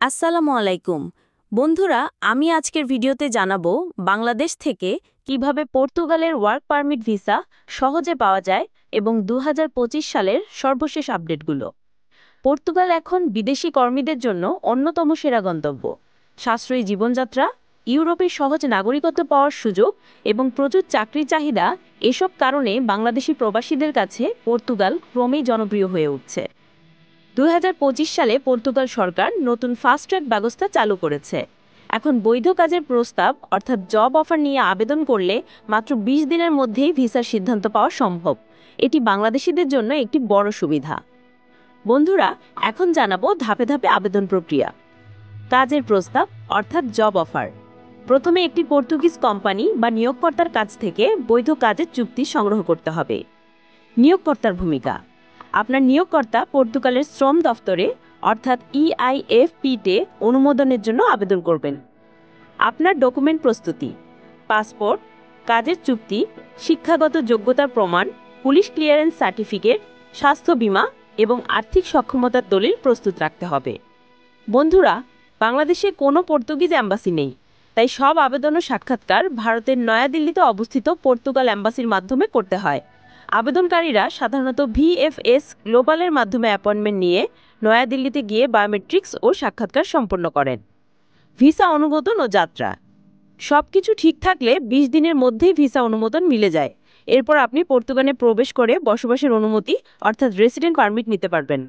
আসসালামু আলাইকুম বন্ধুরা, আমি আজকের ভিডিওতে জানাবো বাংলাদেশ থেকে কিভাবে পর্তুগালের ওয়ার্ক পারমিট ভিসা সহজে পাওয়া যায় এবং ২০২৫ সালের সর্বশেষ আপডেটগুলো। পর্তুগাল এখন বিদেশি কর্মীদের জন্য অন্যতম সেরা গন্তব্য। সাশ্রয়ী জীবনযাত্রা, ইউরোপের সহজ নাগরিকত্ব পাওয়ার সুযোগ এবং প্রচুর চাকরির চাহিদা, এসব কারণে বাংলাদেশি প্রবাসীদের কাছে পর্তুগাল ক্রমেই জনপ্রিয় হয়ে উঠছে। ২০২৫ সালে পর্তুগাল সরকার নতুন ফাস্ট ট্র্যাক ব্যবস্থা চালু করেছে। এখন বৈধ কাজের প্রস্তাব অর্থাৎ জব অফার নিয়ে আবেদন করলে মাত্র ২০ দিনের মধ্যেই ভিসার সিদ্ধান্ত পাওয়া সম্ভব। এটি বাংলাদেশিদের জন্য একটি বড় সুবিধা। বন্ধুরা, এখন জানাবো ধাপে ধাপে আবেদন প্রক্রিয়া। কাজের প্রস্তাব অর্থাৎ জব অফার। প্রথমে একটি পর্তুগিজ কোম্পানি বা নিয়োগকর্তার কাছ থেকে বৈধ কাজের চুক্তি সংগ্রহ করতে হবে। নিয়োগকর্তার ভূমিকা: আপনার নিয়োগকর্তা পর্তুগালের শ্রম দফতরে অর্থাৎ EIFP-তে অনুমোদনের জন্য আবেদন করবেন। আপনার ডকুমেন্ট প্রস্তুতি: পাসপোর্ট, কাজের চুক্তি, শিক্ষাগত যোগ্যতার প্রমাণ, পুলিশ ক্লিয়ারেন্স সার্টিফিকেট, স্বাস্থ্য বীমা এবং আর্থিক সক্ষমতার দলিল প্রস্তুত রাখতে হবে। বন্ধুরা, বাংলাদেশে কোনো পর্তুগিজ অ্যাম্বাসি নেই, তাই সব আবেদন ও সাক্ষাৎকার ভারতের নয়াদিল্লিতে অবস্থিত পর্তুগাল অ্যাম্বাসির মাধ্যমে করতে হয়। আবেদনকারীরা সাধারণত VFS গ্লোবালের মাধ্যমে অ্যাপয়েন্টমেন্ট নিয়ে নয়াদিল্লিতে গিয়ে বায়োমেট্রিক্স ও সাক্ষাৎকার সম্পন্ন করেন। ভিসা অনুমোদন ও যাত্রা: সবকিছু ঠিক থাকলে ২০ দিনের মধ্যেই ভিসা অনুমোদন মিলে যায়। এরপর আপনি পর্তুগালে প্রবেশ করে বসবাসের অনুমতি অর্থাৎ রেসিডেন্ট পারমিট নিতে পারবেন।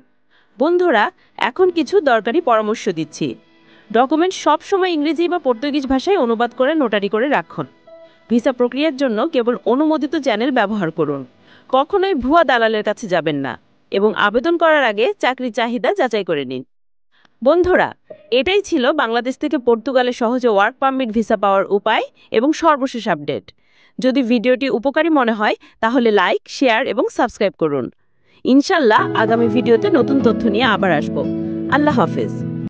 বন্ধুরা, এখন কিছু দরকারি পরামর্শ দিচ্ছি। ডকুমেন্ট সবসময় ইংরেজি বা পর্তুগিজ ভাষায় অনুবাদ করে নোটারি করে রাখুন। ভিসা প্রক্রিয়ার জন্য কেবল অনুমোদিত চ্যানেল ব্যবহার করুন। কখনোই ভুয়া দালালের কাছে যাবেন না এবং আবেদন করার আগে চাকরির চাহিদা যাচাই করে নিন। বন্ধুরা, এটাই ছিল বাংলাদেশ থেকে পর্তুগালে সহজে ওয়ার্ক পারমিট ভিসা পাওয়ার উপায় এবং সর্বশেষ আপডেট। যদি ভিডিওটি উপকারী মনে হয় তাহলে লাইক, শেয়ার এবং সাবস্ক্রাইব করুন। ইনশাল্লাহ আগামী ভিডিওতে নতুন তথ্য নিয়ে আবার আসব। আল্লাহ হাফেজ।